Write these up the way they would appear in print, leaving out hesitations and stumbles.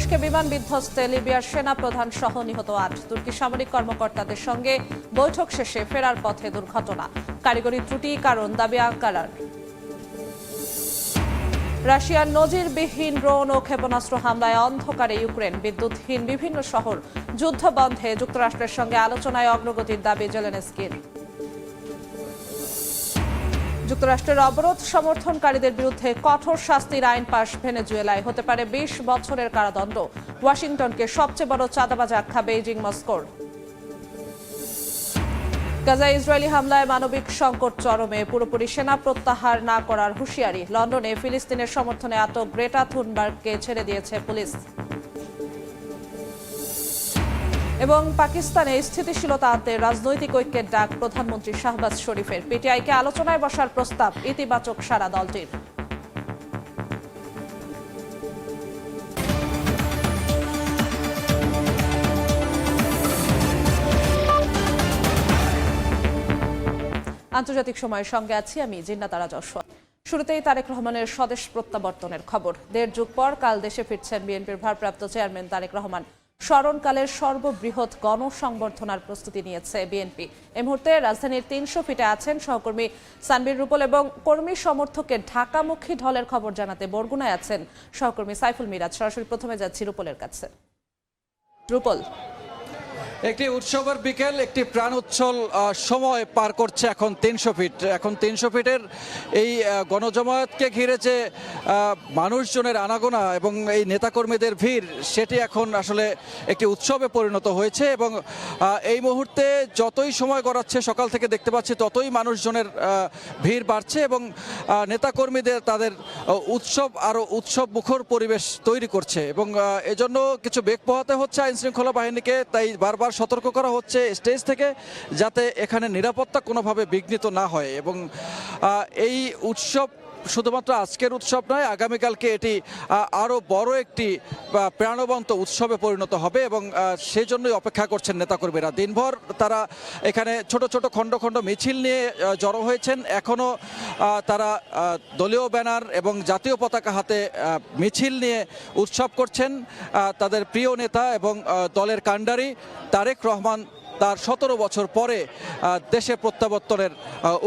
তুরস্কে বিমান বিধ্বস্তে লিবিয়ার সেনা প্রধান সহ নিহত ৮। তুর্কি সামরিক কর্মকর্তাদের সঙ্গে বৈঠক শেষে ফেরার পথে দুর্ঘটনা। কারিগরি ত্রুটি কারণ দাবি আঙ্কারার। রাশিয়ার নজিরবিহীন ড্রোন ও ক্ষেপণাস্ত্র হামলায় অন্ধকারে ইউক্রেন, বিদ্যুৎহীন বিভিন্ন শহর। যুদ্ধ বন্ধে যুক্তরাষ্ট্রের সঙ্গে আলোচনায় অগ্রগতির দাবি জেলেনস্কির। যুক্তরাষ্ট্রের অবরোধ সমর্থনকারীদের বিরুদ্ধে কঠোর শাস্তির আইন পাশ ভেনেজুয়েলায়, হতে পারে ২০ বছরের কারাদণ্ড। ওয়াশিংটনকে সবচেয়ে বড় চাঁদাবাজ আখ্যা বেইজিং মস্কোর। গাজায় ইসরায়েলি হামলায় মানবিক সংকট চরমে, পুরোপুরি সেনা প্রত্যাহার না করার হুঁশিয়ারি। লন্ডনে ফিলিস্তিনের সমর্থনে আটক গ্রেটা থুনবার্গকে ছেড়ে দিয়েছে পুলিশ। এবং পাকিস্তানে স্থিতিশীলতা আনতে রাজনৈতিক ঐক্যের ডাক প্রধানমন্ত্রী শাহবাজ শরীফের। পিটিআইকে আলোচনায় বসার প্রস্তাব, ইতিবাচক সাড়া দলটির। আন্তর্জাতিক সময়ের সঙ্গে আছি আমি জিন্নাতারা যশোয়া। শুরুতেই তারেক রহমানের স্বদেশ প্রত্যাবর্তনের খবর। ১.৫ যুগ পর কাল দেশে ফিরছেন বিএনপির ভারপ্রাপ্ত চেয়ারম্যান তারেক রহমান। স্মরণকালের সর্ববৃহৎ গণসংবর্ধনার প্রস্তুতি নিয়েছে বিএনপি। এই মুহূর্তে রাজধানীর ৩০০ ফিটে আছেন সহকর্মী সানবীর রুপল এবং কর্মী সমর্থকের ঢাকামুখী ঢলের খবর জানাতে বরগুনায় আছেন সহকর্মী সাইফুল মিরাজ। সরাসরি প্রথমে যাচ্ছি রুপলের কাছে। রুপল, একটি উৎসবের বিকেল, একটি প্রাণ উচ্ছল সময় পার করছে এখন ৩০০ ফিট। এখন ৩০০ ফিটের এই গণজমায়েতকে ঘিরে যে মানুষজনের আনাগোনা এবং এই নেতাকর্মীদের ভিড়, সেটি এখন আসলে একটি উৎসবে পরিণত হয়েছে। এবং এই মুহূর্তে যতই সময় গড়াচ্ছে, সকাল থেকে দেখতে পাচ্ছি ততই মানুষজনের ভিড় বাড়ছে এবং নেতাকর্মীদের তাদের আরও উৎসব মুখর পরিবেশ তৈরি করছে। এবং এজন্য কিছু বেগ পোহাতে হচ্ছে আইন শৃঙ্খলা বাহিনীকে। তাই বারবার সতর্ক করা হচ্ছে স্টেজ থেকে, যাতে এখানে নিরাপত্তা কোনোভাবে বিঘ্নিত না হয়। এবং এই উৎসব শুধুমাত্র আজকের উৎসব নয়, আগামীকালকে এটি আরও বড় একটি প্রাণবন্ত উৎসবে পরিণত হবে এবং সেই জন্যই অপেক্ষা করছেন নেতাকর্মীরা। দিনভর তারা এখানে ছোট ছোট খণ্ড খণ্ড মিছিল নিয়ে জড়ো হয়েছেন। এখনও তারা দলীয় ব্যানার এবং জাতীয় পতাকা হাতে মিছিল নিয়ে উৎসব করছেন তাদের প্রিয় নেতা এবং দলের কাণ্ডারি তারেক রহমান তার ১৭ বছর পরে দেশে প্রত্যাবর্তনের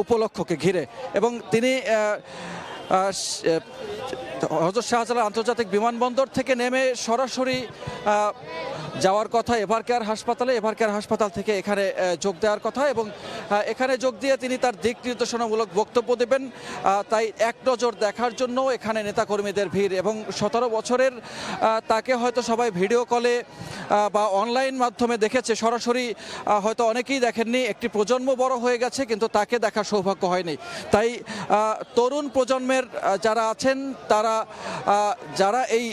উপলক্ষকে ঘিরে। এবং তিনি হযরত শাহজালাল আন্তর্জাতিক বিমানবন্দর থেকে নেমে সরাসরি যাওয়ার কথা এভারকেয়ার হাসপাতালে, এভারকেয়ার হাসপাতাল থেকে এখানে যোগ দেওয়ার কথা। এবং এখানে যোগ দিয়ে তিনি তার দিক নির্দেশনামূলক বক্তব্য দেবেন। তাই এক নজর দেখার জন্য এখানে নেতাকর্মীদের ভিড়। এবং ১৭ বছরের তাকে হয়তো সবাই ভিডিও কলে বা অনলাইন মাধ্যমে দেখেছে, সরাসরি হয়তো অনেকেই দেখেননি। একটি প্রজন্ম বড় হয়ে গেছে, কিন্তু তাকে দেখার সৌভাগ্য হয়নি। তাই তরুণ প্রজন্মের যারা আছেন, যারা এই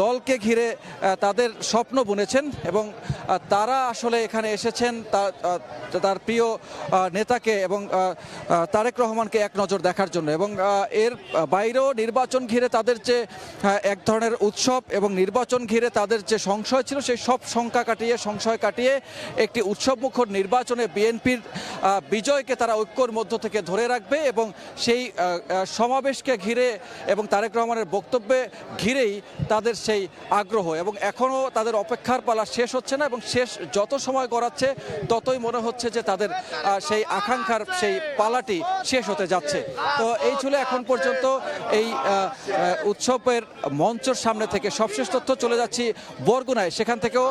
দলকে ঘিরে তাদের স্বপ্ন বুনেছেন এবং তারা আসলে এখানে এসেছেন তার প্রিয় নেতাকে এবং তারেক রহমানকে এক নজর দেখার জন্য। এবং এর বাইরেও নির্বাচন ঘিরে তাদের যে এক ধরনের উৎসব এবং নির্বাচন ঘিরে তাদের যে সংশয় ছিল, সেই সব সংশয় কাটিয়ে একটি উৎসবমুখর নির্বাচনে বিএনপির বিজয়কে তারা ঐক্যর মধ্য থেকে ধরে রাখবে। এবং সেই সমাবেশকে ঘিরে এবং তারেক রহমানের বক্তব্যে ঘিরেই তাদের সেই আগ্রহ। এবং এখনও তাদের অপেক্ষার পালা শেষ হচ্ছে না এবং শেষ যত সময় গড়াচ্ছে ততই মনে হচ্ছে যে তাদের সেই আকাঙ্ক্ষার সেই পালাটি শেষ হতে যাচ্ছে। তো এই ছিল এখন পর্যন্ত এই উৎসবের মঞ্চের সামনে থেকে। সবশেষ তথ্য চলে যাচ্ছি বরগুনায়, সেখান থেকেও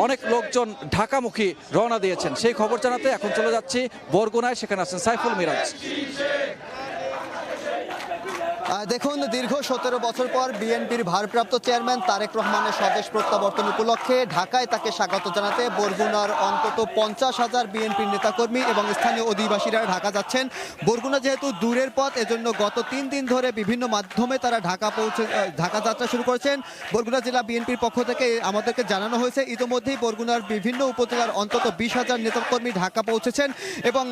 অনেক লোকজন ঢাকামুখী রওনা দিয়েছেন। সেই খবর জানাতে এখন চলে যাচ্ছি বরগুনায়, সেখানে আছেন সাইফুল মিরাজ। দেখুন, দীর্ঘ ১৭ বছর পর বিএনপির ভারপ্রাপ্ত চেয়ারম্যান তারেক রহমানের স্বদেশ প্রত্যাবর্তন উপলক্ষে ঢাকায় তাকে স্বাগত জানাতে বরগুনার অন্তত ৫০,০০০ বিএনপির নেতাকর্মী এবং স্থানীয় অধিবাসীরা ঢাকা যাচ্ছেন। বরগুনা যেহেতু দূরের পথ, এজন্য গত ৩ দিন ধরে বিভিন্ন মাধ্যমে তারা ঢাকা যাত্রা শুরু করেছেন। বরগুনা জেলা বিএনপির পক্ষ থেকে আমাদেরকে জানানো হয়েছে ইতিমধ্যেই বরগুনার বিভিন্ন উপজেলার অন্তত ২০,০০০ নেতাকর্মী ঢাকা পৌঁছেছেন এবং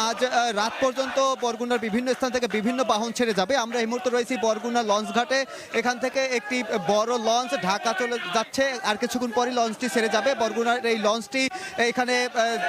আজ রাত পর্যন্ত বরগুনার বিভিন্ন স্থান থেকে বিভিন্ন বাহন ছেড়ে যাবে। আমরা এই মুহূর্তে রয়েছি বরগুনা লঞ্চ ঘাটে। এখান থেকে একটি বড় লঞ্চ ঢাকা চলে যাচ্ছে, আর কিছুক্ষণ পরই লঞ্চটি ছেড়ে যাবে। বরগুনার এই লঞ্চটি এখানে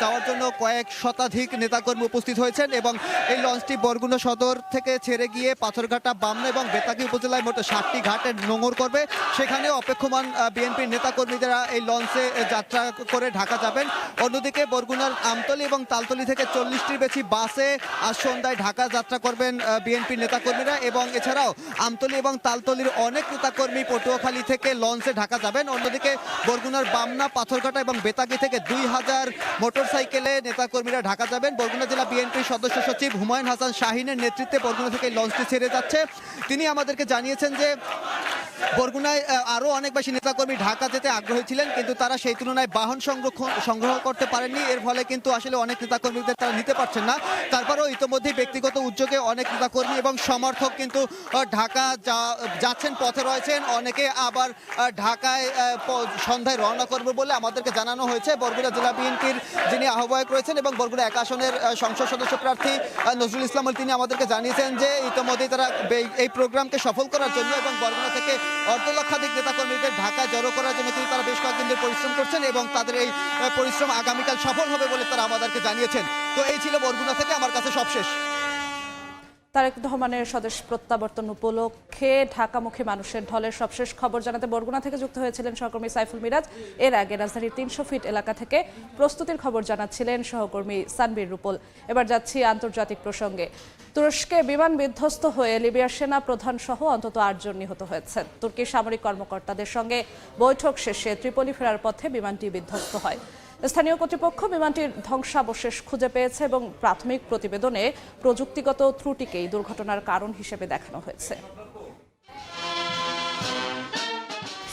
যাওয়ার জন্য কয়েক শতাধিক নেতাকর্মী উপস্থিত হয়েছেন এবং এই লঞ্চটি বরগুনা সদর থেকে ছেড়ে গিয়ে পাথরঘাটা, বামনা এবং বেতাগী উপজেলায় মোট 60টি ঘাটে নোঙর করবে। সেখানে অপেক্ষমান বিএনপির নেতাকর্মীরা এই লঞ্চে যাত্রা করে ঢাকা যাবেন। অন্যদিকে বরগুনার আমতলী এবং তালতলী থেকে 40টির বেশি বাসে আজ সন্ধ্যায় ঢাকা যাত্রা করবেন বিএনপির নেতাকর্মীরা, এবং এছাড়াও আমতলী এবং তালতলীর অনেক নেতাকর্মী পটুয়াখালী থেকে লঞ্চে ঢাকা যাবেন। অন্যদিকে বরগুনার বামনা, পাথরঘাটা এবং বেতাগী থেকে 2000 মোটরসাইকেলে নেতাকর্মীরা ঢাকা যাবেন। বরগুনা জেলা বিএনপির সদস্য সচিব হুমায়ুন হাসান শাহিনের নেতৃত্বে বরগুনা থেকে লঞ্চটি ছেড়ে যাচ্ছে। তিনি আমাদেরকে জানিয়েছেন যে বরগুনায় আরও অনেক বেশি নেতাকর্মী ঢাকা যেতে আগ্রহী ছিলেন, কিন্তু তারা সেই তুলনায় বাহন সংগ্রহ করতে পারেননি। এর ফলে কিন্তু আসলে অনেক নেতাকর্মীদের তারা নিতে পারছেন না। তারপরেও ইতিমধ্যেই ব্যক্তিগত উদ্যোগে অনেক নেতাকর্মী এবং সমর্থক কিন্তু ঢাকা যাচ্ছেন, পথে রয়েছেন। অনেকে আবার ঢাকায় সন্ধ্যায় রওনা করবে বলে আমাদেরকে জানানো হয়েছে। বরগুনা জেলা বিএনপির যিনি আহ্বায়ক রয়েছেন এবং বরগুনা 1 আসনের সংসদ সদস্য প্রার্থী নজরুল ইসলাম, তিনি আমাদেরকে জানিয়েছেন যে ইতিমধ্যেই তারা এই প্রোগ্রামকে সফল করার জন্য এবং বরগুনা থেকে অর্ধলক্ষাধিক নেতাকর্মীদের ঢাকায় জড়ো করার জন্য তিনি তারা বেশ কয়েকদিন ধরে পরিশ্রম করছেন এবং তাদের এই পরিশ্রম আগামীকাল সফল হবে বলে তারা আমাদেরকে জানিয়েছেন। তো এই ছিল বরগুনা থেকে আমার কাছে সবশেষ। তারেক রহমানের স্বদেশ প্রত্যাবর্তন উপলক্ষে ঢাকামুখী মানুষের ঢলের সবশেষ খবর জানাতে বরগুনা থেকে যুক্ত হয়েছিলেন সহকর্মী সাইফুল মিরাজ। এর আগে রাজধানীর 300 ফিট এলাকা থেকে প্রস্তুতির খবর জানাচ্ছিলেন সহকর্মী সানবীর রুপল। এবার যাচ্ছি আন্তর্জাতিক প্রসঙ্গে। তুরস্কে বিমান বিধ্বস্ত হয়ে লিবিয়ার সেনা প্রধান সহ অন্তত 8 জন নিহত হয়েছেন। তুর্কির সামরিক কর্মকর্তাদের সঙ্গে বৈঠক শেষে ত্রিপলি ফেরার পথে বিমানটি বিধ্বস্ত হয়। স্থানীয় কর্তৃপক্ষ বিমানটির ধ্বংসাবশেষ খুঁজে পেয়েছে এবং প্রাথমিক প্রতিবেদনে প্রযুক্তিগত ত্রুটিকেই দুর্ঘটনার কারণ হিসেবে দেখানো হয়েছে।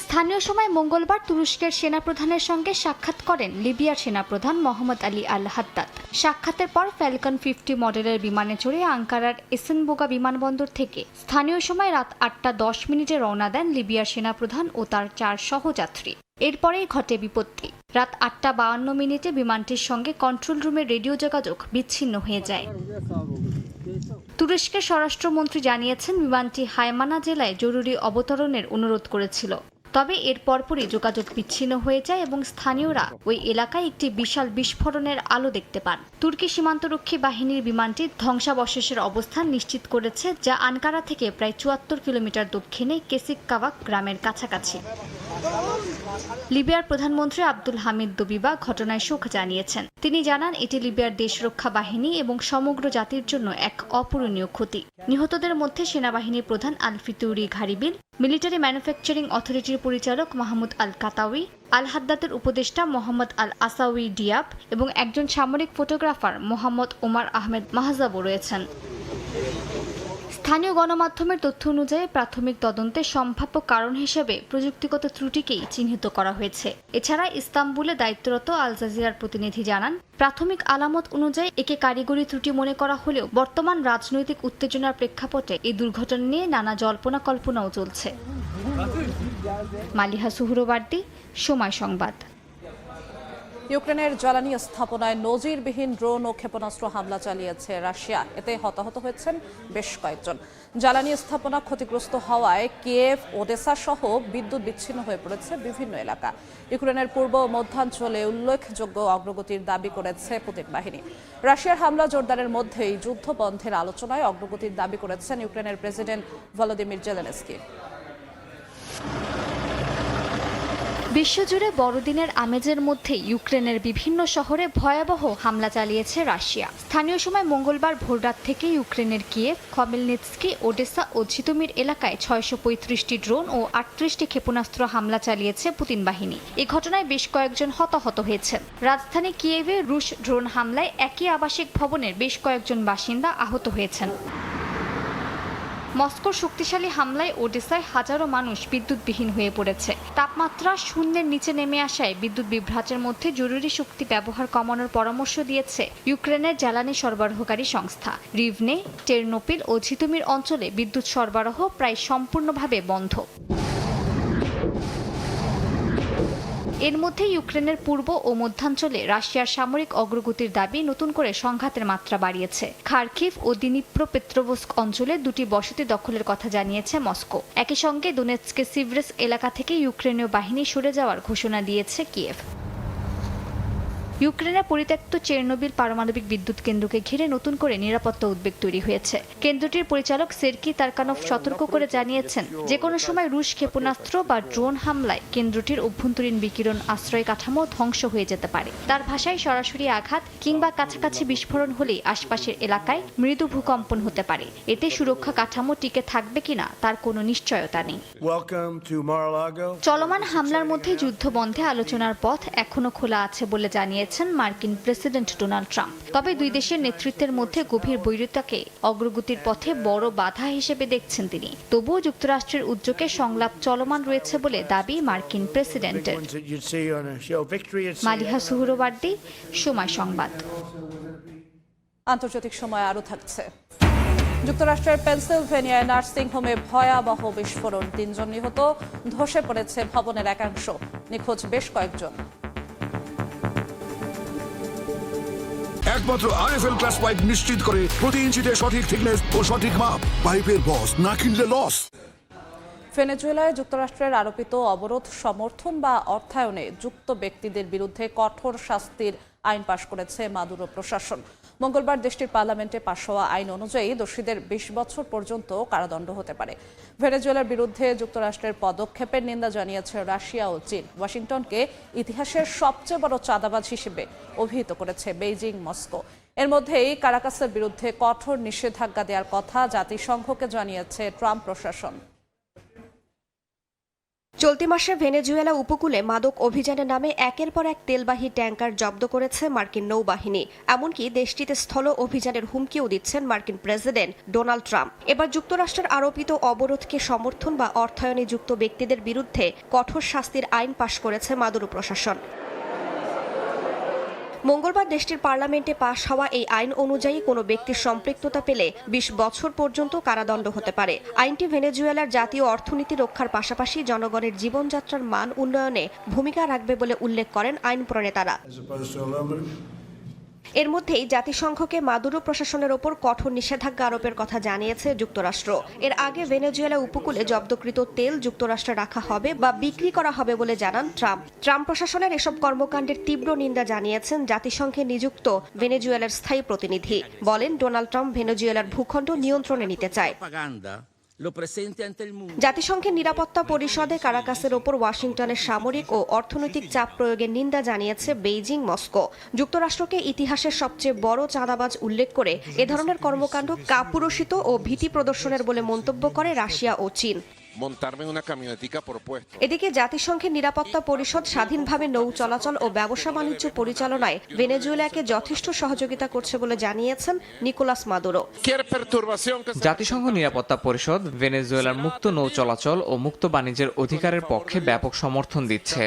স্থানীয় সময় মঙ্গলবার তুরস্কের সেনাপ্রধানের সঙ্গে সাক্ষাৎ করেন লিবিয়ার সেনাপ্রধান মোহাম্মদ আলী আল হাদ্দাদ। সাক্ষাতের পর ফ্যালকন 50 মডেলের বিমানে চড়ে আঙ্কারার এসেনবোগা বিমানবন্দর থেকে স্থানীয় সময় রাত 8:10 রওনা দেন লিবিয়ার সেনাপ্রধান ও তার 4 সহযাত্রী। এরপরেই ঘটে বিপত্তি। রাত 8:52 বিমানটির সঙ্গে কন্ট্রোল রুমের রেডিও যোগাযোগ বিচ্ছিন্ন হয়ে যায়। তুরস্কের স্বরাষ্ট্রমন্ত্রী জানিয়েছেন বিমানটি হায়মানা জেলায় জরুরি অবতরণের অনুরোধ করেছিল। তবে এর পরপরই যোগাযোগ বিচ্ছিন্ন হয়ে যায় এবং স্থানীয়রা ওই এলাকায় একটি বিশাল বিস্ফোরণের আলো দেখতে পান। তুর্কি সীমান্তরক্ষী বাহিনীর বিমানটি ধ্বংসাবশেষের অবস্থান নিশ্চিত করেছে, যা আনকারা থেকে প্রায় 74 কিলোমিটার দক্ষিণে কেসিককাভাক গ্রামের কাছাকাছি। লিবিয়ার প্রধানমন্ত্রী আব্দুল হামিদ দবিবা ঘটনায় শোক জানিয়েছেন। তিনি জানান এটি লিবিয়ার দেশরক্ষা বাহিনী এবং সমগ্র জাতির জন্য এক অপূরণীয় ক্ষতি। নিহতদের মধ্যে সেনাবাহিনীর প্রধান আল ফিতুরি ঘারিবিল, মিলিটারি ম্যানুফ্যাকচারিং অথরিটির পরিচালক মাহমুদ আল কাতাউই, আল হাদ্দাদের উপদেষ্টা মোহাম্মদ আল আসাউই ডিয়াব এবং একজন সামরিক ফটোগ্রাফার মোহাম্মদ ওমর আহমেদ মাহজাবও রয়েছেন। স্থানীয় গণমাধ্যমের তথ্য অনুযায়ী প্রাথমিক তদন্তে সম্ভাব্য কারণ হিসেবে প্রযুক্তিগত ত্রুটিকেই চিহ্নিত করা হয়েছে। এছাড়া ইস্তাম্বুলে দায়িত্বরত আল জাজিরার প্রতিনিধি জানান, প্রাথমিক আলামত অনুযায়ী একে কারিগরি ত্রুটি মনে করা হলেও বর্তমান রাজনৈতিক উত্তেজনার প্রেক্ষাপটে এই দুর্ঘটনা নিয়ে নানা জল্পনা কল্পনাও চলছে। মালিহা সুহরওয়ার্দী, সময় সংবাদ। ইউক্রেনের জ্বালানি স্থাপনায় নজিরবিহীন ড্রোন ও ক্ষেপণাস্ত্র হামলা চালিয়েছে রাশিয়া। এতে হতাহত হয়েছেন বেশ কয়েকজন। জ্বালানি স্থাপনা ক্ষতিগ্রস্ত হওয়ায় কিয়েভ, ওডেসা সহ বিদ্যুৎ বিচ্ছিন্ন হয়ে পড়েছে বিভিন্ন এলাকা। ইউক্রেনের পূর্ব ও মধ্যাঞ্চলে উল্লেখযোগ্য অগ্রগতির দাবি করেছে পুতিন বাহিনী। রাশিয়ার হামলা জোরদারের মধ্যেই যুদ্ধ বন্ধের আলোচনায় অগ্রগতির দাবি করেছেন ইউক্রেনের প্রেসিডেন্ট ভলোদিমির জেলেনস্কি। বিশ্বজুড়ে বড়দিনের আমেজের মধ্যে ইউক্রেনের বিভিন্ন শহরে ভয়াবহ হামলা চালিয়েছে রাশিয়া। স্থানীয় সময় মঙ্গলবার ভোররাত থেকে ইউক্রেনের কিয়েভ, খমেলনিৎস্কি, ওডেসা ও ঝিতোমির এলাকায় 635টি ড্রোন ও 38টি ক্ষেপণাস্ত্র হামলা চালিয়েছে পুতিন বাহিনী। এই ঘটনায় বেশ কয়েকজন হতাহত হয়েছেন। রাজধানী কিয়েভে রুশ ড্রোন হামলায় একই আবাসিক ভবনের বেশ কয়েকজন বাসিন্দা আহত হয়েছেন। মস্কোর শক্তিশালী হামলায় ওডেসায় হাজারো মানুষ বিদ্যুৎবিহীন হয়ে পড়েছে। তাপমাত্রা শূন্যের নিচে নেমে আসায় বিদ্যুৎ বিভ্রাটের মধ্যে জরুরি শক্তি ব্যবহার কমানোর পরামর্শ দিয়েছে ইউক্রেনের জ্বালানি সরবরাহকারী সংস্থা। রিভনে, টেরনোপিল ও ঝিতোমির অঞ্চলে বিদ্যুৎ সরবরাহ প্রায় সম্পূর্ণভাবে বন্ধ। এর মধ্যে ইউক্রেনের পূর্ব ও মধ্যাঞ্চলে রাশিয়ার সামরিক অগ্রগতির দাবি নতুন করে সংঘাতের মাত্রা বাড়িয়েছে। খার্কিভ ও দিনিপ্রোপেট্রোভস্ক অঞ্চলে দুটি বসতি দখলের কথা জানিয়েছে মস্কো। একই সঙ্গে দোনেৎস্কের সিভরেস এলাকা থেকে ইউক্রেনীয় বাহিনী সরে যাওয়ার ঘোষণা দিয়েছে কিয়েভ। ইউক্রেনের পরিত্যক্ত চেরনোবিল পারমাণবিক বিদ্যুৎ কেন্দ্রকে ঘিরে নতুন করে নিরাপত্তা উদ্বেগ তৈরি হয়েছে। কেন্দ্রটির পরিচালক সের্কি তারকানভ সতর্ক করে জানিয়েছেন, যে কোনো সময় রুশ ক্ষেপণাস্ত্র বা ড্রোন হামলায় কেন্দ্রটির অভ্যন্তরীণ বিকিরণ আশ্রয় কাঠামো ধ্বংস হয়ে যেতে পারে। তার ভাষায় সরাসরি আঘাত কিংবা কাছাকাছি বিস্ফোরণ হলেই আশপাশের এলাকায় মৃদু ভূকম্পন হতে পারে। এতে সুরক্ষা কাঠামো টিকে থাকবে কিনা তার কোনো নিশ্চয়তা নেই। চলমান হামলার মধ্যে যুদ্ধবন্ধে আলোচনার পথ এখনো খোলা আছে বলে জানিয়েছেন মার্কিন প্রেসিডেন্ট ডোনাল্ড ট্রাম্প। তবে দুই দেশের নেতৃত্বের মধ্যে গভীর বৈরিতাকে অগ্রগতির পথে বড় বাধা হিসেবে দেখছেন তিনি। তবুও যুক্তরাষ্ট্রের উদ্যোগে সংলাপ চলমান রয়েছে বলে দাবি মার্কিন প্রেসিডেন্টের। মালিহা সুহরওয়ার্দী, সময় সংবাদ। আন্তর্জাতিক সময় আরও থাকছে। যুক্তরাষ্ট্রের পেনসিলভেনিয়ায় নার্সিংহোমে ভয়াবহ বিস্ফোরণ, 3 জন নিহত, ধসে পড়েছে ভবনের একাংশ, নিখোঁজ বেশ কয়েকজন। একমাত্র আরএফএল ক্লাস পাইপ নিশ্চিত করে প্রতি ইঞ্চিতে সঠিক থিকনেস ও সঠিক মাপ। পাইপের বস, না কিনলে লস। ভেনেজুয়েলায় যুক্তরাষ্ট্রের আরোপিত অবরোধ সমর্থন বা অর্থায়নে যুক্ত ব্যক্তিদের বিরুদ্ধে কঠোর শাস্তির আইন পাশ করেছে মাদুরো প্রশাসন। মঙ্গলবার দেশটির পার্লামেন্টে পাশ হওয়া আইন অনুযায়ী দোষীদের 20 বছর পর্যন্ত কারাদণ্ড হতে পারে। ভেনেজুয়েলার বিরুদ্ধে যুক্তরাষ্ট্রের পদক্ষেপের নিন্দা জানিয়েছে রাশিয়া ও চীন। ওয়াশিংটনকে ইতিহাসের সবচেয়ে বড় চাঁদাবাজ হিসেবে অভিহিত করেছে বেইজিং, মস্কো। এর মধ্যেই কারাকাসের বিরুদ্ধে কঠোর নিষেধাজ্ঞা দেওয়ার কথা জাতিসংঘকে জানিয়েছে ট্রাম্প প্রশাসন। চলতি মাসে ভেনেজুয়েলা উপকূলে মাদক অভিযানের নামে একের পর এক তেলবাহী ট্যাঙ্কার জব্দ করেছে মার্কিন নৌবাহিনী। এমনকি দেশটিতে স্থল অভিযানের হুমকিও দিচ্ছেন মার্কিন প্রেসিডেন্ট ডোনাল্ড ট্রাম্প। এবার যুক্তরাষ্ট্রের আরোপিত অবরোধকে সমর্থন বা অর্থায়নে যুক্ত ব্যক্তিদের বিরুদ্ধে কঠোর শাস্তির আইন পাশ করেছে মাদুরো প্রশাসন। মঙ্গলবার দেশটির পার্লামেন্টে পাশ হওয়া এই আইন অনুযায়ী কোনো ব্যক্তির সম্পৃক্ততা পেলে 20 বছর পর্যন্ত কারাদণ্ড হতে পারে। আইনটি ভেনেজুয়েলার জাতীয় অর্থনীতি রক্ষার পাশাপাশি জনগণের জীবনযাত্রার মান উন্নয়নে ভূমিকা রাখবে বলে উল্লেখ করেন আইন প্রণেতারা। এর মধ্যেই জাতিসংঘকে মাদুরো প্রশাসনের ওপর কঠোর নিষেধাজ্ঞা আরোপের কথা জানিয়েছে যুক্তরাষ্ট্র। এর আগে ভেনেজুয়েলা উপকূলে জব্দকৃত তেল যুক্তরাষ্ট্রে রাখা হবে বা বিক্রি করা হবে বলে জানান ট্রাম্প। ট্রাম্প প্রশাসনের এসব কর্মকাণ্ডের তীব্র নিন্দা জানিয়েছেন জাতিসংঘে নিযুক্ত ভেনেজুয়েলার স্থায়ী প্রতিনিধি। বলেন, ডোনাল্ড ট্রাম্প ভেনেজুয়েলার ভূখণ্ড নিয়ন্ত্রণে নিতে চায়। জাতিসংঘের নিরাপত্তা পরিষদে কারাকাসের ওপর ওয়াশিংটনের সামরিক ও অর্থনৈতিক চাপ প্রয়োগের নিন্দা জানিয়েছে বেইজিং, মস্কো। যুক্তরাষ্ট্রকে ইতিহাসের সবচেয়ে বড় চাঁদাবাজ উল্লেখ করে এ ধরনের কর্মকাণ্ড কাপুরুষিত ও ভীতি প্রদর্শনের বলে মন্তব্য করে রাশিয়া ও চীন। এদিকে জাতিসংঘের নিরাপত্তা পরিষদ স্বাধীনভাবে নৌ চলাচল ও ব্যবসা বাণিজ্য পরিচালনায় ভেনেজুয়েলাকে যথেষ্ট সহযোগিতা করছে বলে জানিয়েছেন নিকোলাস মাদুরো। জাতিসংঘ নিরাপত্তা পরিষদ ভেনেজুয়েলার মুক্ত নৌ চলাচল ও মুক্ত বাণিজ্যের অধিকারের পক্ষে ব্যাপক সমর্থন দিচ্ছে।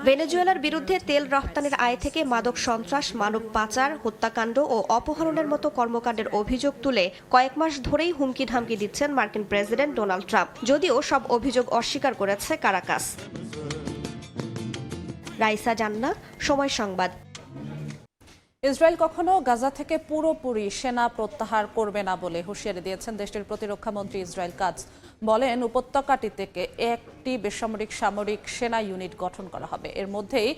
ভেনেজুয়েলার বিরুদ্ধে তেল রপ্তানির আয় থেকে মাদক সন্ত্রাস, মানব পাচার, হত্যাকাণ্ড ও অপহরণের মতো কর্মকাণ্ডের অভিযোগ তুলে কয়েক মাস ধরেই হুমকি ধামকি দিচ্ছেন মার্কিন প্রেসিডেন্ট ডোনাল্ড ট্রাম্প, যদিও সব অভিযোগ অস্বীকার করেছে কারাকাস। রাইসা জান্নাত, সময় সংবাদ। ইসরায়েল কখনো গাজা থেকে পুরোপুরি সেনা প্রত্যাহার করবে না বলে হুঁশিয়ারি দিয়েছেন দেশটির প্রতিরক্ষা মন্ত্রী ইসরায়েল কাটজ। বলেন, উপত্যকাটি থেকে একটি বেসামরিক সামরিক সেনা ইউনিট গঠন করা হবে। এর মধ্যেই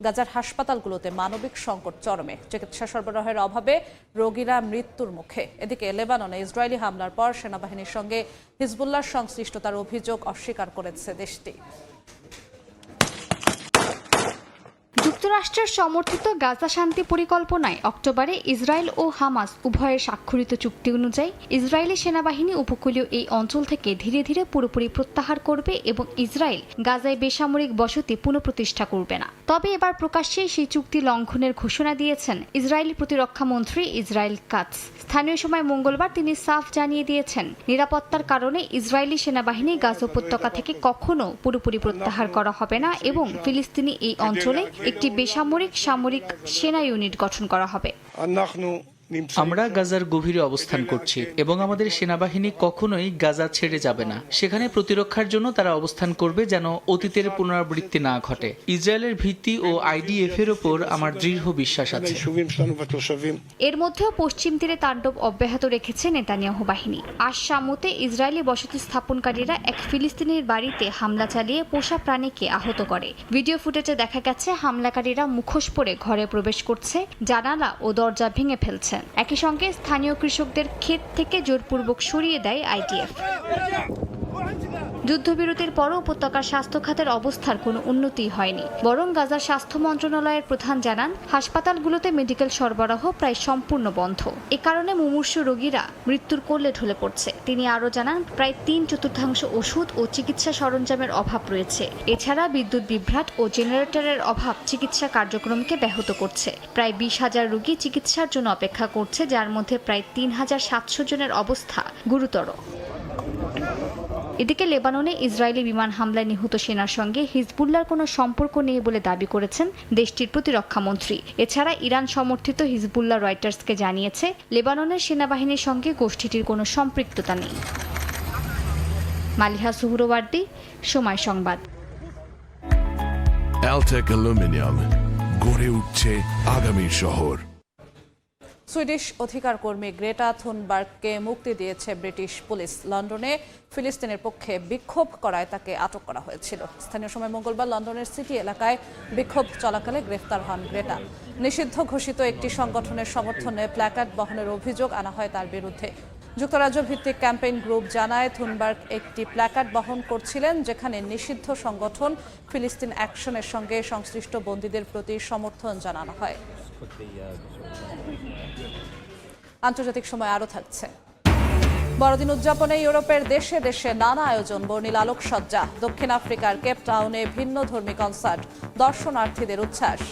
গাজার হাসপাতালগুলোতে মানবিক সংকট চরমে, চিকিৎসা সরবরাহের অভাবে রোগীরা মৃত্যুর মুখে। এদিকে লেবাননে ইসরায়েলি হামলার পর সেনাবাহিনীর সঙ্গে হিজবুল্লাহর সংশ্লিষ্টতার অভিযোগ অস্বীকার করেছে দেশটি। যুক্তরাষ্ট্রের সমর্থিত গাজা শান্তি পরিকল্পনায় অক্টোবরে ইসরায়েল ও হামাস উভয়ের স্বাক্ষরিত চুক্তি অনুযায়ী ইসরায়েলি সেনাবাহিনী উপকূলীয় এই অঞ্চল থেকে ধীরে ধীরে পুরোপুরি প্রত্যাহার করবে এবং ইসরায়েল গাজায় বেসামরিক বসতি পুনঃপ্রতিষ্ঠা করবে না। তবে এবার প্রকাশ্যেই সেই চুক্তি লঙ্ঘনের ঘোষণা দিয়েছেন ইসরায়েলি প্রতিরক্ষা মন্ত্রী ইসরায়েল কাটজ। স্থানীয় সময় মঙ্গলবার তিনি সাফ জানিয়ে দিয়েছেন, নিরাপত্তার কারণে ইসরায়েলি সেনাবাহিনী গাজা উপত্যকা থেকে কখনো পুরোপুরি প্রত্যাহার করা হবে না এবং ফিলিস্তিনি এই অঞ্চলে একটি বেসামরিক সামরিক সেনা ইউনিট গঠন করা হবে। আমরা গাজার গভীরে অবস্থান করছি এবং আমাদের সেনাবাহিনী কখনোই গাজা ছেড়ে যাবে না। সেখানে প্রতিরক্ষার জন্য তারা অবস্থান করবে যেন অতীতের পুনরাবৃত্তি না ঘটে। ইসরায়েলের ভিত্তি ও IDF এর ওপর আমার দৃঢ় বিশ্বাস আছে। এর মধ্যেও পশ্চিম তীরে তাণ্ডব অব্যাহত রেখেছে নেতানিয়াহু বাহিনী। আজ শামুতে ইসরায়েলি বসতি স্থাপনকারীরা এক ফিলিস্তিনির বাড়িতে হামলা চালিয়ে পোষা প্রাণীকে আহত করে। ভিডিও ফুটেজে দেখা গেছে হামলাকারীরা মুখোশ পরে ঘরে প্রবেশ করছে, জানালা ও দরজা ভেঙে ফেলছেন। একই সঙ্গে স্থানীয় কৃষকদের ক্ষেত থেকে জোরপূর্বক সরিয়ে দেয় IDF। যুদ্ধবিরতির পরও উপত্যকার স্বাস্থ্য খাতের অবস্থার কোনো উন্নতি হয়নি, বরং গাজার স্বাস্থ্য মন্ত্রণালয়ের প্রধান জানান হাসপাতালগুলোতে মেডিকেল সরবরাহ প্রায় সম্পূর্ণ বন্ধ। এ কারণে মুমূর্ষু রোগীরা মৃত্যুর কোলে ঢলে পড়ছে। তিনি আরও জানান প্রায় 3/4 ওষুধ ও চিকিৎসা সরঞ্জামের অভাব রয়েছে। এছাড়া বিদ্যুৎ বিভ্রাট ও জেনারেটরের অভাব চিকিৎসা কার্যক্রমকে ব্যাহত করছে। প্রায় 20,000 রোগী চিকিৎসার জন্য অপেক্ষা করছে, যার মধ্যে প্রায় 3,700 জনের অবস্থা গুরুতর। এদিকে লেবাননে ইসরায়েলি বিমান হামলায় নিহত সেনার সঙ্গে হিজবুল্লাহর কোনো সম্পর্ক নেই বলে দাবি করেছেন দেশটির প্রতিরক্ষা মন্ত্রী। এছাড়া ইরান সমর্থিত হিজবুল্লাহ রয়টার্সকে জানিয়েছে লেবাননের সেনাবাহিনীর সঙ্গে গোষ্ঠীটির কোনো সম্পৃক্ততা নেই। মালিহা সুহরওয়ার্দী, সময় সংবাদ। অ্যালটেক অ্যালুমিনিয়াম, গড়ে উঠছে আগামীর শহর। সুইডিশ অধিকার কর্মী গ্রেটা থুনবার্গকে মুক্তি দিয়েছে ব্রিটিশ পুলিশ। লন্ডনে ফিলিস্তিনের পক্ষে বিক্ষোভ করায় তাকে আটক করা হয়েছিল। স্থানীয় সময় মঙ্গলবার লন্ডনের সিটি এলাকায় বিক্ষোভ চলাকালে গ্রেফতার হন গ্রেটা। নিষিদ্ধ ঘোষিত একটি সংগঠনের সমর্থনে প্ল্যাকার্ড বহনের অভিযোগ আনা হয় তার বিরুদ্ধে। যুক্তরাজ্য ভিত্তিক ক্যাম্পেইন গ্রুপ জানায় থুনবার্গ একটি প্ল্যাকার্ড বহন করছিলেন, যেখানে নিষিদ্ধ সংগঠন ফিলিস্তিন অ্যাকশনের সঙ্গে সংশ্লিষ্ট বন্দীদের প্রতি সমর্থন জানানো হয়। আন্তর্জাতিক সময় আরও থাকছে। বড়দিন উদযাপনে ইউরোপের দেশে দেশে নানা আয়োজন, বর্ণিল আলোকসজ্জা। দক্ষিণ আফ্রিকার কেপ টাউনে ভিন্ন ধর্মী কনসার্ট, দর্শনার্থীদের উচ্ছ্বাস।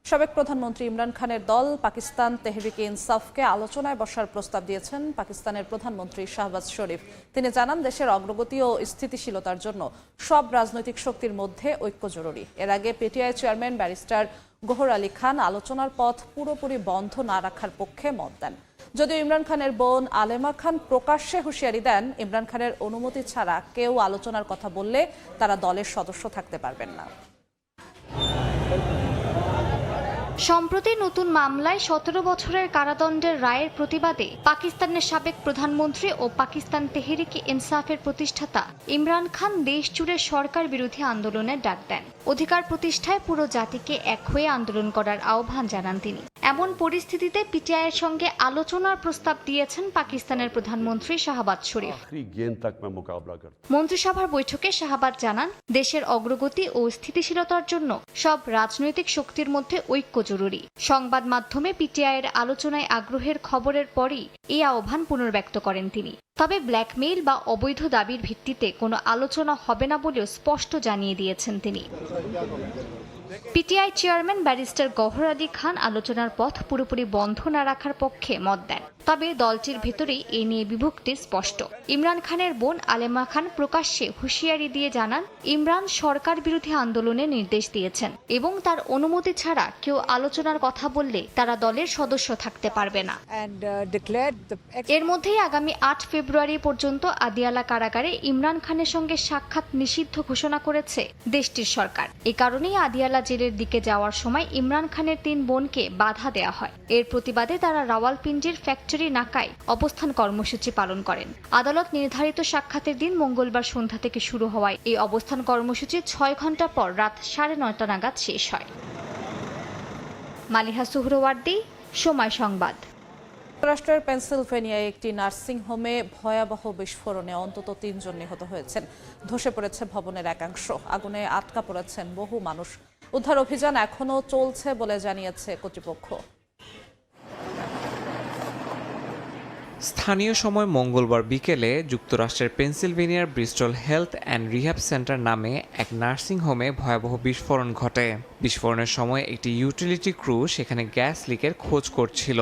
সাবেক প্রধানমন্ত্রী ইমরান খানের দল পাকিস্তান তেহরিকে ইনসাফকে আলোচনায় বসার প্রস্তাব দিয়েছেন পাকিস্তানের প্রধানমন্ত্রী শাহবাজ শরীফ। তিনি জানান দেশের অগ্রগতি ও স্থিতিশীলতার জন্য সব রাজনৈতিক শক্তির মধ্যে ঐক্য জরুরি। এর আগে পিটিআই চেয়ারম্যান ব্যারিস্টার গহর আলী খান আলোচনার পথ পুরোপুরি বন্ধ না রাখার পক্ষে মত দেন। যদিও ইমরান খানের বোন আলেমা খান প্রকাশ্যে হুঁশিয়ারি দেন, ইমরান খানের অনুমতি ছাড়া কেউ আলোচনার কথা বললে তারা দলের সদস্য থাকতে পারবেন না। সম্প্রতি নতুন মামলায় 17 বছরের কারাদণ্ডের রায়ের প্রতিবাদে পাকিস্তানের সাবেক প্রধানমন্ত্রী ও পাকিস্তান তেহরিকে ইনসাফের প্রতিষ্ঠাতা ইমরান খান দেশ জুড়ে সরকার বিরোধী আন্দোলনের ডাক দেন। অধিকার প্রতিষ্ঠায় পুরো জাতিকে এক হয়ে আন্দোলন করার আহ্বান জানান তিনি। এমন পরিস্থিতিতে পিটিআইয়ের সঙ্গে আলোচনার প্রস্তাব দিয়েছেন পাকিস্তানের প্রধানমন্ত্রী শাহবাজ শরীফ। মন্ত্রিসভার বৈঠকে শাহবাজ জানান দেশের অগ্রগতি ও স্থিতিশীলতার জন্য সব রাজনৈতিক শক্তির মধ্যে ঐক্য জরুরি। সংবাদ মাধ্যমে পিটিআইয়ের আলোচনায় আগ্রহের খবরের পরই এই আহ্বান পুনর্ব্যক্ত করেন তিনি। তবে ব্ল্যাকমেইল বা অবৈধ দাবির ভিত্তিতে কোনো আলোচনা হবে না বলেও স্পষ্ট জানিয়ে দিয়েছেন তিনি। পিটিআই চেয়ারম্যান ব্যারিস্টার গহর আলী খান আলোচনার পথ পুরোপুরি বন্ধ না রাখার পক্ষে মত দেন। তবে দলটির ভেতরেই এ নিয়ে বিভক্তি স্পষ্ট। ইমরান খানের বোন আলেমা খান প্রকাশ্যে হুঁশিয়ারি দিয়ে জানান ইমরান সরকার বিরোধী আন্দোলনের নির্দেশ দিয়েছেন এবং তার অনুমতি ছাড়া কেউ আলোচনার কথা বললে তারা দলের সদস্য থাকতে পারবে না। এর মধ্যেই আগামী 8 ফেব্রুয়ারি পর্যন্ত আদিয়ালা কারাগারে ইমরান খানের সঙ্গে সাক্ষাৎ নিষিদ্ধ ঘোষণা করেছে দেশটির সরকার। এ কারণেই আদিয়ালা জেলের দিকে যাওয়ার সময় ইমরান খানের 3 বোনকে বাধা দেওয়া হয়। এর প্রতিবাদে তারা রাওয়ালপিন্ডির ফ্যাক্টরি নাকায় অবস্থান কর্মসূচি পালন করেন। আদালত নির্ধারিত সাক্ষাতের দিন মঙ্গলবার সন্ধ্যা থেকে শুরু হওয়ায় এই অবস্থান কর্মসূচি 6 ঘন্টা পর রাত 9:30 নাগাদ শেষ হয়। মালিহা সুহরওয়ার্দী, সময় সংবাদ। যুক্তরাষ্ট্রের পেনসিলভেনিয়ায় একটি নার্সিং হোমে ভয়াবহ বিস্ফোরণে অন্তত 3 জন নিহত হয়েছেন। ধসে পড়েছে ভবনের একাংশ, আগুনে আটকা পড়েছেন বহু মানুষ। উদ্ধার অভিযান এখনও চলছে বলে জানিয়েছে কর্তৃপক্ষ। স্থানীয় সময় মঙ্গলবার বিকেলে যুক্তরাষ্ট্রের পেনসিলভেনিয়ার Bristol Health and Rehab Center নামে এক নার্সিং হোমে ভয়াবহ বিস্ফোরণ ঘটে। বিস্ফোরণের সময় একটি ইউটিলিটি ক্রু সেখানে গ্যাস লিকের খোঁজ করছিল।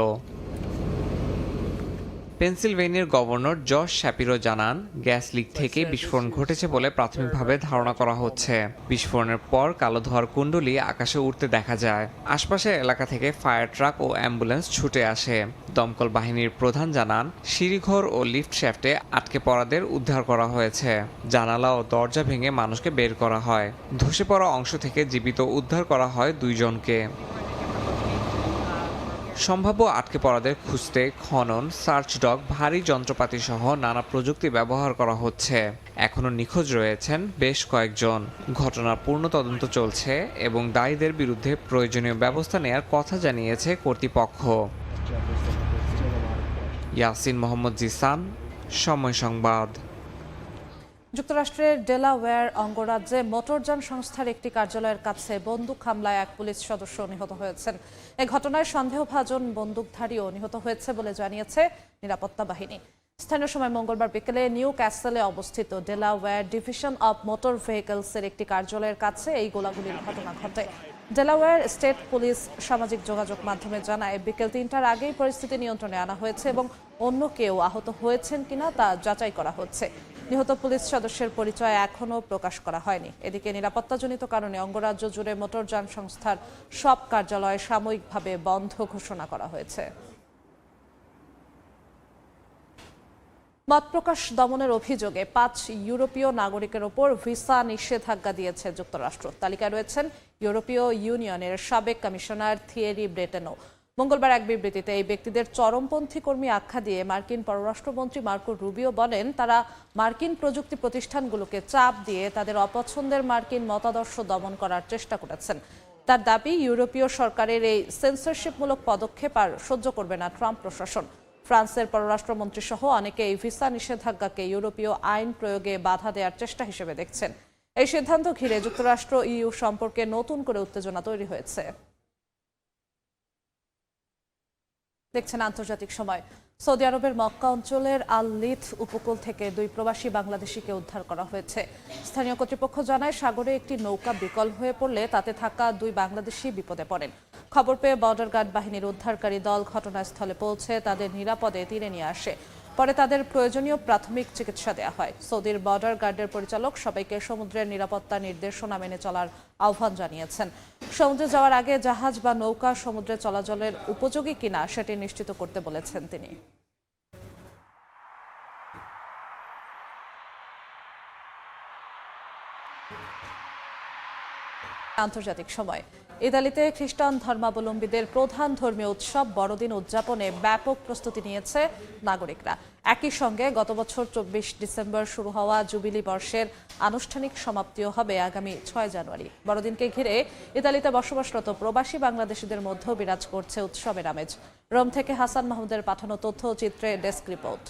পেনসিলভেনিয়ার গভর্নর জশ শ্যাপিরো জানান, গ্যাস লিক থেকে বিস্ফোরণ ঘটেছে বলে প্রাথমিকভাবে ধারণা করা হচ্ছে। বিস্ফোরণের পর কালো ধোঁয়ার কুণ্ডলী আকাশে উঠতে দেখা যায়। আশপাশের এলাকা থেকে ফায়ার ট্রাক ও অ্যাম্বুলেন্স ছুটে আসে। দমকল বাহিনীর প্রধান জানান, সিঁড়িঘর ও লিফট শ্যাফটে আটকে পড়াদের উদ্ধার করা হয়েছে। জানালা ও দরজা ভেঙে মানুষকে বের করা হয়। ধসে পড়া অংশ থেকে জীবিত উদ্ধার করা হয় 2 জনকে। সম্ভাব্য আটকে পড়াদের খুঁজতে খনন, সার্চ ডগ, ভারী যন্ত্রপাতি সহ নানা প্রযুক্তি ব্যবহার করা হচ্ছে। এখনও নিখোঁজ রয়েছেন বেশ কয়েকজন। ঘটনার পূর্ণ তদন্ত চলছে এবং দায়ীদের বিরুদ্ধে প্রয়োজনীয় ব্যবস্থা নেয়ার কথা জানিয়েছে কর্তৃপক্ষ। ইয়াসিন মোহাম্মদ জিসান, সময় সংবাদ। যুক্তরাষ্ট্রের ডেলাওয়্যার অঙ্গরাজ্যে মোটরযান সংস্থার একটি কার্যালয়ের কাছে বন্দুক হামলায় এক পুলিশ সদস্য নিহত হয়েছেন। এ ঘটনায় সন্দেহভাজন বন্দুকধারীও নিহত হয়েছে বলে জানিয়েছে নিরাপত্তা বাহিনী। স্থানীয় সময় মঙ্গলবার বিকেলে নিউ ক্যাসেলে অবস্থিত ডেলাওয়্যার ডিভিশন অব মোটর ভেহিকলসের একটি কার্যালয়ের কাছে এই গোলাগুলির ঘটনা ঘটে। ডেলাওয়্যার স্টেট পুলিশ সামাজিক যোগাযোগ মাধ্যমে জানায়, বিকেল 3টার আগেই পরিস্থিতি নিয়ন্ত্রণে আনা হয়েছে এবং অন্য কেউ আহত হয়েছেন কিনা তা যাচাই করা হচ্ছে। নিহত পুলিশ সদস্যের পরিচয় এখনও প্রকাশ করা হয়নি। এদিকে নিরাপত্তাজনিত কারণে অঙ্গরাজ্য জুড়ে মোটরযান সংস্থার সব কার্যালয় সাময়িকভাবে বন্ধ ঘোষণা করা হয়েছে। মত প্রকাশ দমনের অভিযোগে 5 ইউরোপীয় নাগরিকের ওপর ভিসা নিষেধাজ্ঞা দিয়েছে যুক্তরাষ্ট্র। তালিকায় রয়েছেন ইউরোপীয় ইউনিয়নের সাবেক কমিশনার থিয়েরি ব্রেটেনো। মঙ্গলবার এক বিবৃতিতে এই ব্যক্তিদের চরমপন্থী কর্মী আখ্যা দিয়ে মার্কিন পররাষ্ট্রমন্ত্রী মার্কো রুবিও বলেন, তারা মার্কিন প্রযুক্তি প্রতিষ্ঠানগুলোকে চাপ দিয়ে তাদের অপছন্দের মার্কিন মতাদর্শ দমন করার চেষ্টা করেছেন। তার দাবি, ইউরোপীয় সরকারের এই সেন্সরশিপমূলক পদক্ষেপ আর সহ্য করবে না ট্রাম্প প্রশাসন। ফ্রান্সের পররাষ্ট্রমন্ত্রী সহ অনেকে এই ভিসা নিষেধাজ্ঞাকে ইউরোপীয় আইন প্রয়োগে বাধা দেওয়ার চেষ্টা হিসেবে দেখছেন। এই সিদ্ধান্ত ঘিরে যুক্তরাষ্ট্র ইইউ সম্পর্কে নতুন করে উত্তেজনা তৈরি হয়েছে। দেখছেন আন্তর্জাতিক সময়। সৌদি আরবের মক্কা অঞ্চলের আল লিথ উপকূল থেকে 2 প্রবাসী বাংলাদেশিকে উদ্ধার করা হয়েছে। স্থানীয় কর্তৃপক্ষ জানায়, সাগরে একটি নৌকা বিকল হয়ে পড়লে তাতে থাকা 2 বাংলাদেশি বিপদে পড়েন। খবর পেয়ে বর্ডার গার্ড বাহিনীর উদ্ধারকারী দল ঘটনাস্থলে পৌঁছে তাদের নিরাপদে তীরে নিয়ে আসে। পরে তাদের প্রয়োজনীয় প্রাথমিক চিকিৎসা দেওয়া হয়। সৌদির বর্ডার গার্ডের পরিচালক সবাইকে সমুদ্রের নিরাপত্তা নির্দেশনা মেনে চলার আহ্বান জানিয়েছেন। সমুদ্রে যাওয়ার আগে জাহাজ বা নৌকা সমুদ্রে চলাচলের উপযোগী কিনা সেটি নিশ্চিত করতে বলেছেন তিনি। আন্তর্জাতিক সময়। ইতালিতে খ্রিস্টান ধর্মাবলম্বীদের প্রধান ধর্মীয় উৎসব বড়দিন উদযাপনে ব্যাপক প্রস্তুতি নিয়েছে নাগরিকরা। একই সঙ্গে গত বছর 24 ডিসেম্বর শুরু হওয়া জুবিলি বর্ষের আনুষ্ঠানিক সমাপ্তিও হবে আগামী 6 জানুয়ারি। বড়দিনকে ঘিরে ইতালিতে বসবাসরত প্রবাসী বাংলাদেশিদের মধ্যেও বিরাজ করছে উৎসবের আমেজ। রোম থেকে হাসান মাহমুদের পাঠানো তথ্য চিত্রে ডেস্ক রিপোর্ট।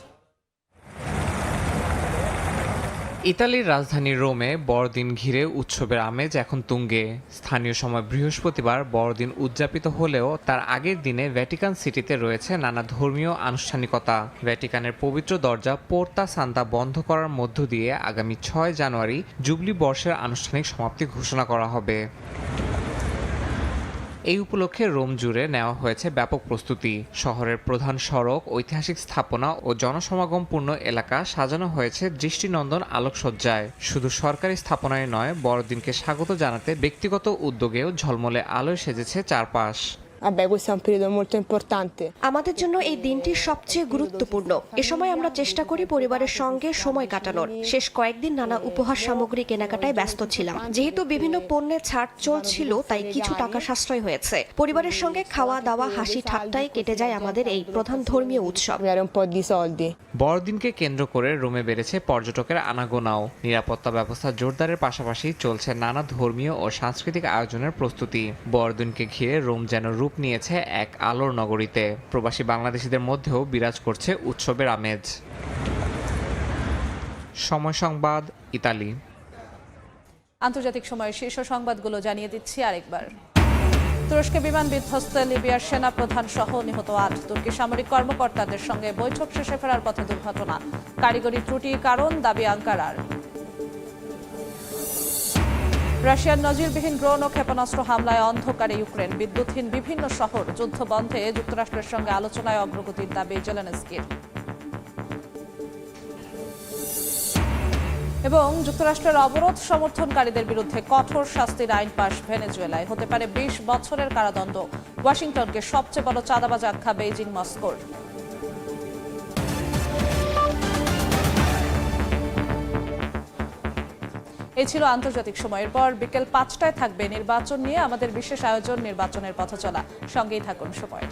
ইতালির রাজধানী রোমে বড়দিন ঘিরে উৎসবের আমেজ এখন তুঙ্গে। স্থানীয় সময় বৃহস্পতিবার বড়দিন উদযাপিত হলেও তার আগের দিনে ভ্যাটিকান সিটিতে রয়েছে নানা ধর্মীয় আনুষ্ঠানিকতা। ভ্যাটিকানের পবিত্র দরজা পোর্তা সান্তা বন্ধ করার মধ্য দিয়ে আগামী 6 জানুয়ারি জুবলি বর্ষের আনুষ্ঠানিক সমাপ্তি ঘোষণা করা হবে। এই উপলক্ষে রোম জুড়ে নেওয়া হয়েছে ব্যাপক প্রস্তুতি। শহরের প্রধান সড়ক, ঐতিহাসিক স্থাপনা ও জনসমাগমপূর্ণ এলাকা সাজানো হয়েছে দৃষ্টিনন্দন আলোকসজ্জায়। শুধু সরকারি স্থাপনায় নয়, বড়দিনকে স্বাগত জানাতে ব্যক্তিগত উদ্যোগেও ঝলমলে আলোয় সেজেছে চারপাশ। আমাদের জন্য এই দিনটি সবচেয়ে গুরুত্বপূর্ণ। এ সময় আমরা চেষ্টা করি পরিবারের সঙ্গে সময় কাটানোর। শেষ কয়েকদিন নানা উপহার সামগ্রী কেনাকাটায় ব্যস্ত ছিলাম। যেহেতু বিভিন্ন পণ্যে ছাড় চলছিল, তাই কিছু টাকা সাশ্রয় হয়েছে। পরিবারের সঙ্গে খাওয়া দাওয়া, হাসি ঠাট্টায় কেটে যায় আমাদের এই প্রধান ধর্মীয় উৎসব। বড়দিনকে কেন্দ্র করে রোমে বেড়েছে পর্যটকের আনাগোনাও। নিরাপত্তা ব্যবস্থা জোরদারের পাশাপাশি চলছে নানা ধর্মীয় ও সাংস্কৃতিক আয়োজনের প্রস্তুতি। বড়দিনকে ঘিরে রোম যেন রূপ নিয়েছে এক আলোর নগরীতে। প্রবাসী বাংলাদেশিদের মধ্যেও বিরাজ করছে উৎসবের আমেজ। সময় সংবাদ, ইতালি। আন্তর্জাতিক সময়ের শীর্ষ সংবাদগুলো জানিয়ে দিচ্ছি আরেকবার। তুরস্কে বিমান বিধ্বস্তে লিবিয়ার সেনা প্রধান সহ নিহত 8। তুর্কি সামরিক কর্মকর্তাদের সঙ্গে বৈঠক শেষে ফেরার পথে দুর্ঘটনা। কারিগরি ত্রুটি কারণ দাবি আঙ্কারার। রাশিয়ার নজিরবিহীন ড্রোন ও ক্ষেপণাস্ত্র হামলায় অন্ধকারে ইউক্রেন। বিদ্যুৎহীন বিভিন্ন শহর। যুদ্ধ বন্ধে যুক্তরাষ্ট্রের সঙ্গে আলোচনায় অগ্রগতির দাবি জেলেনস্কির। এবং যুক্তরাষ্ট্রের অবরোধ সমর্থনকারীদের বিরুদ্ধে কঠোর শাস্তির আইন পাশ ভেনেজুয়েলায়, হতে পারে 20 বছরের কারাদণ্ড। ওয়াশিংটনকে সবচেয়ে বড় চাঁদাবাজ আখ্যা বেইজিং মস্কোর। এই ছিল আন্তর্জাতিক সময়ের পর বিকেল 5টায় থাকবে নির্বাচন নিয়ে আমাদের বিশেষ আয়োজন নির্বাচনের পথচলা। সঙ্গেই থাকুন সময়ের।